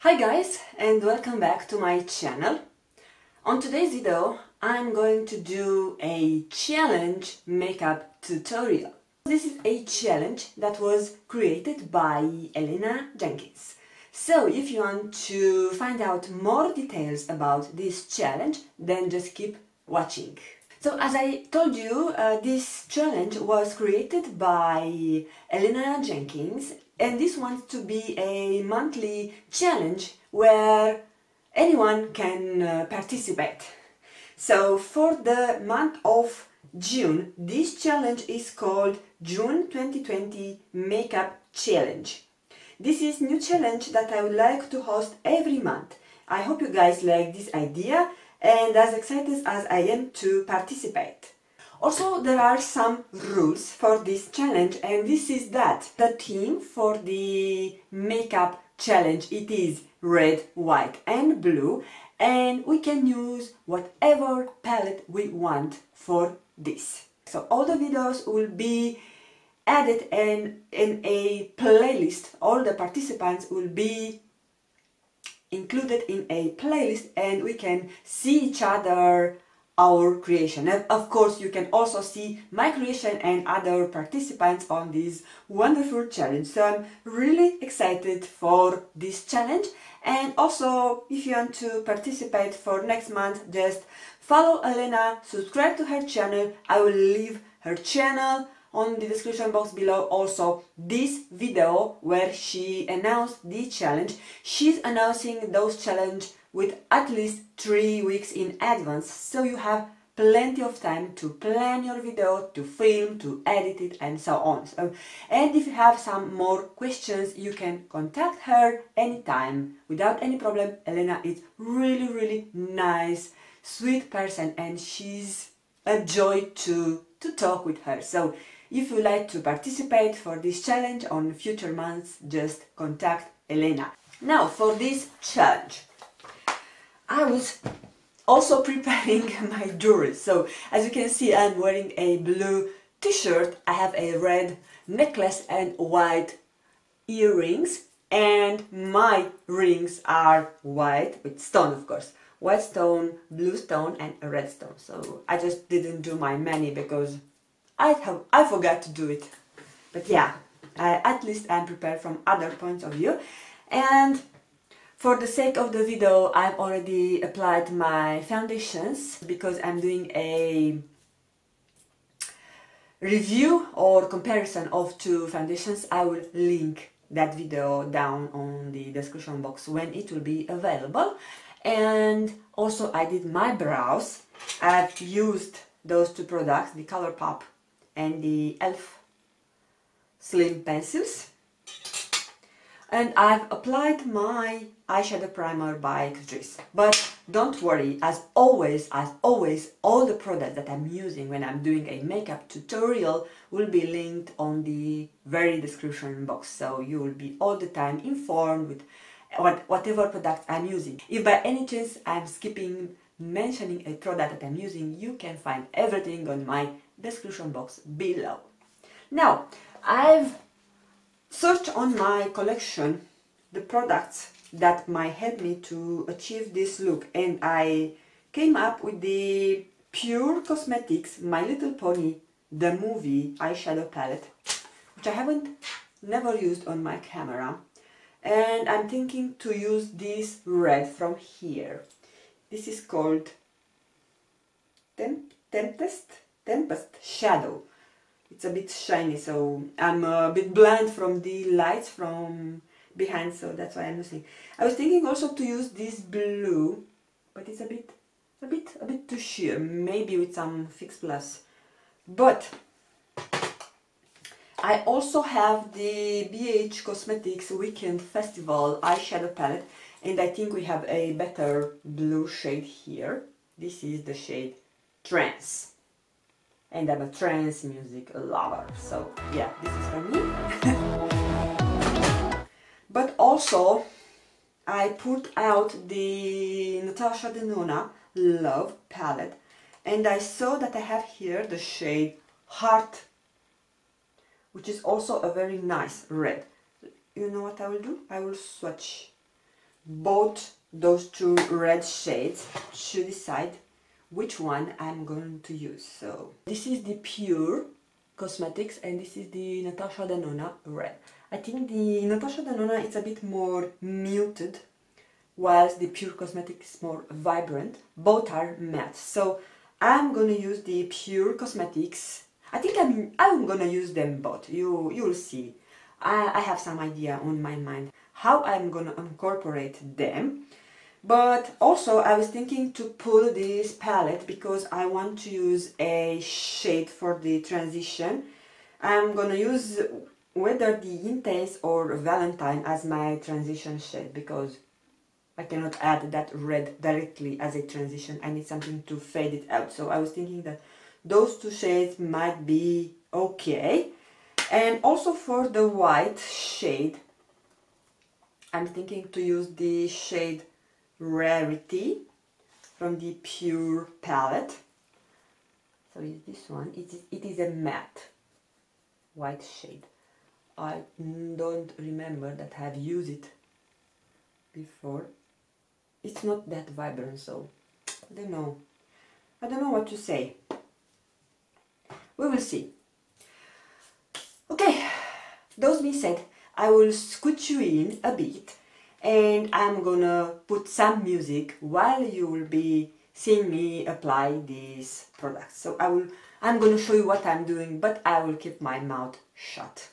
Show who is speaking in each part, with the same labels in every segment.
Speaker 1: Hi guys, and welcome back to my channel. On today's video I'm going to do a challenge makeup tutorial. This is a challenge that was created by Elena Jenkins. So if you want to find out more details about this challenge, then just keep watching. So as I told you, this challenge was created by Elena Jenkins, and this wants to be a monthly challenge where anyone can participate. So for the month of June, this challenge is called June 2020 Makeup Challenge. This is new challenge that I would like to host every month. I hope you guys like this idea and as excited as I am to participate. Also, there are some rules for this challenge, and this is that the theme for the makeup challenge, it is red, white and blue, and we can use whatever palette we want for this. So all the videos will be added in a playlist. All the participants will be included in a playlist and we can see each other, our creation. And of course you can also see my creation and other participants on this wonderful challenge. So I'm really excited for this challenge, and also if you want to participate for next month, just follow Elena, subscribe to her channel. I will leave her channel on the description box below. Also this video where she announced the challenge, she's announcing those challenge with at least 3 weeks in advance, so you have plenty of time to plan your video, to film, to edit it and so on. And if you have some more questions, you can contact her anytime without any problem. Elena is really nice, sweet person, and she's a joy to talk with her. So if you like to participate for this challenge on future months, just contact Elena. Now for this challenge, I was also preparing my jewelry. So as you can see, I'm wearing a blue t-shirt, I have a red necklace and white earrings, and my rings are white with stone, of course. White stone, blue stone and a red stone. So I just didn't do my mani because I forgot to do it. But yeah, at least I'm prepared from other points of view. And for the sake of the video, I've already applied my foundations because I'm doing a review or comparison of two foundations. I will link that video down on the description box when it will be available. And also I did my brows. I've used those two products, the ColourPop and the e.l.f. Slim Pencils. And I've applied my eyeshadow primer by Catrice. But don't worry, as always, all the products that I'm using when I'm doing a makeup tutorial will be linked on the very description box. So you will be all the time informed with whatever product I'm using. If by any chance I'm skipping mentioning a product that I'm using, you can find everything on my description box below. Now, I've searched on my collection the products that might help me to achieve this look, and I came up with the Pure Cosmetics My Little Pony The Movie eyeshadow palette, which I never used on my camera, and I'm thinking to use this red from here. This is called Tempest Shadow. It's a bit shiny, so I'm a bit blind from the lights from behind, so that's why I'm using. I was thinking also to use this blue, but it's a bit too sheer, maybe with some Fix Plus. But I also have the BH Cosmetics Weekend Festival eyeshadow palette, and I think we have a better blue shade here. This is the shade Trance. And I'm a trance music lover, so yeah, this is for me. But also, I put out the Natasha Denona Love palette, and I saw that I have here the shade Heart, which is also a very nice red. You know what I will do? I will swatch both those two red shades to decide which one I'm going to use. So this is the Pure Cosmetics and this is the Natasha Denona red. I think the Natasha Denona is a bit more muted, whilst the Pure Cosmetics is more vibrant. Both are matte. So I'm gonna use the Pure Cosmetics. I think I'm gonna use them both. You'll see. I have some idea on my mind how I'm gonna incorporate them. But also I was thinking to pull this palette because I want to use a shade for the transition. I'm gonna use whether the Intense or Valentine as my transition shade because I cannot add that red directly as a transition. I need something to fade it out. So I was thinking that those two shades might be okay. And also for the white shade, I'm thinking to use the shade Rarity from the Pure palette. So is this one. It is a matte white shade. I don't remember that I have used it before. It's not that vibrant, so I don't know what to say. We will see. Okay, those being said, I will scooch you in a bit and I'm gonna put some music while you will be seeing me apply these products. So I'm gonna show you what I'm doing, but I will keep my mouth shut.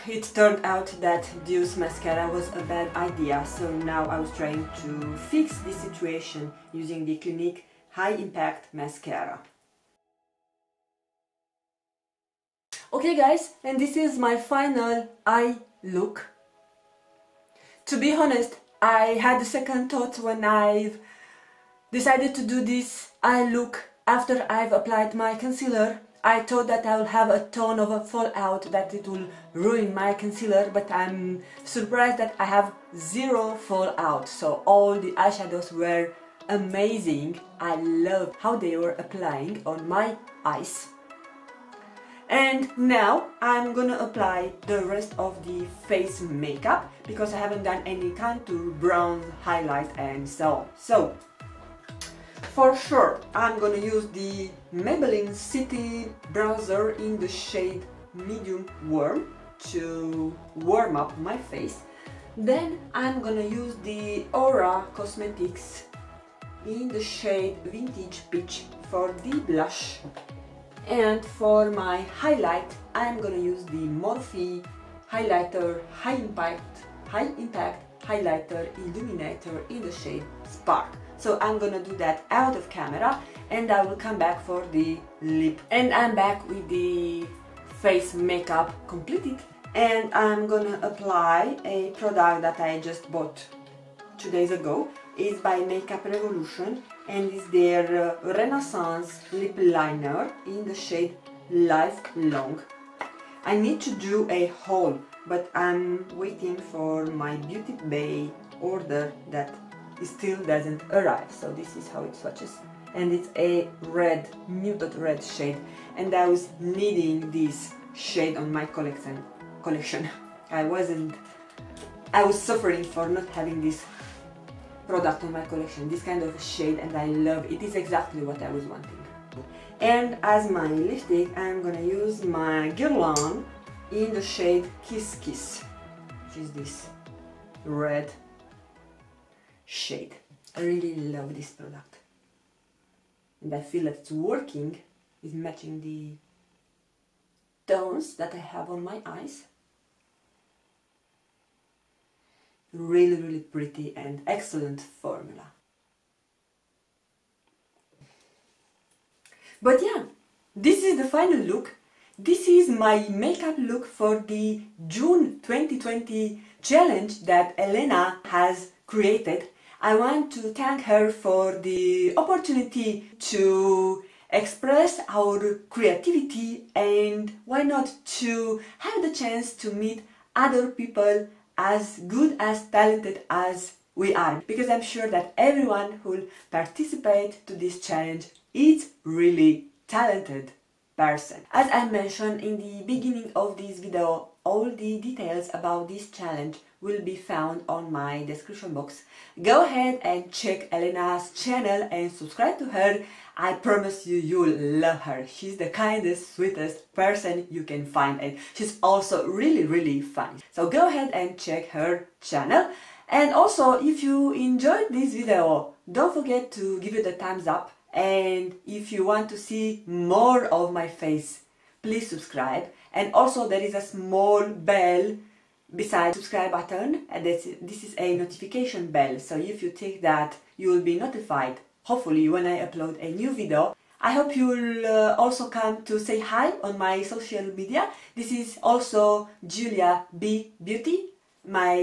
Speaker 1: It turned out that Deuce mascara was a bad idea, so now I was trying to fix the situation using the Clinique High Impact Mascara. Okay guys, and this is my final eye look. To be honest, I had a second thought when I've decided to do this eye look after I've applied my concealer. I thought that I will have a ton of a fallout, that it will ruin my concealer, but I'm surprised that I have zero fallout. So all the eyeshadows were amazing. I loved how they were applying on my eyes. And now I'm gonna apply the rest of the face makeup because I haven't done any contour, brown, highlight and so on. So For sure, I'm gonna use the Maybelline City bronzer in the shade Medium Warm to warm up my face. Then I'm gonna use the Aura Cosmetics in the shade Vintage Peach for the blush. And for my highlight, I'm gonna use the Morphe Highlighter High Impact Highlighter Illuminator in the shade Spark. So I'm gonna do that out of camera and I will come back for the lip. And I'm back with the face makeup completed. And I'm gonna apply a product that I just bought 2 days ago. It's by Makeup Revolution and is their Renaissance Lip Liner in the shade Lifelong. I need to do a haul, but I'm waiting for my Beauty Bay order that still doesn't arrive. So this is how it swatches. And it's a red, muted red shade. And I was needing this shade on my collection. I was suffering for not having this product on my collection, this kind of shade, and I love it. It is exactly what I was wanting. And as my lipstick, I'm gonna use my Guerlain in the shade Kiss Kiss, which is this red shade. I really love this product. And I feel that it's working, it's matching the tones that I have on my eyes. Really pretty and excellent formula. But yeah, this is the final look. This is my makeup look for the June 2020 challenge that Elena has created. I want to thank her for the opportunity to express our creativity and why not to have the chance to meet other people as good, as talented as we are, because I'm sure that everyone who will participate to this challenge is really talented person. As I mentioned in the beginning of this video, all the details about this challenge will be found on my description box. Go ahead and check Elena's channel and subscribe to her. I promise you, you'll love her. She's the kindest, sweetest person you can find, and she's also really funny. So go ahead and check her channel. And also, if you enjoyed this video, don't forget to give it a thumbs up. And if you want to see more of my face, please subscribe. And also there is a small bell beside the subscribe button, and this is a notification bell. So if you tick that, you will be notified, hopefully, when I upload a new video. I hope you will also come to say hi on my social media. This is also Julia B Beauty, my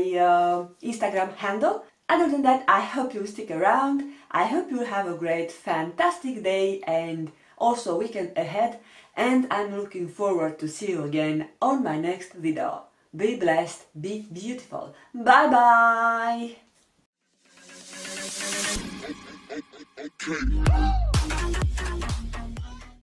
Speaker 1: Instagram handle. Other than that, I hope you stick around. I hope you have a great, fantastic day and also weekend ahead. And I'm looking forward to see you again on my next video. Be blessed, be beautiful. Bye bye! Okay.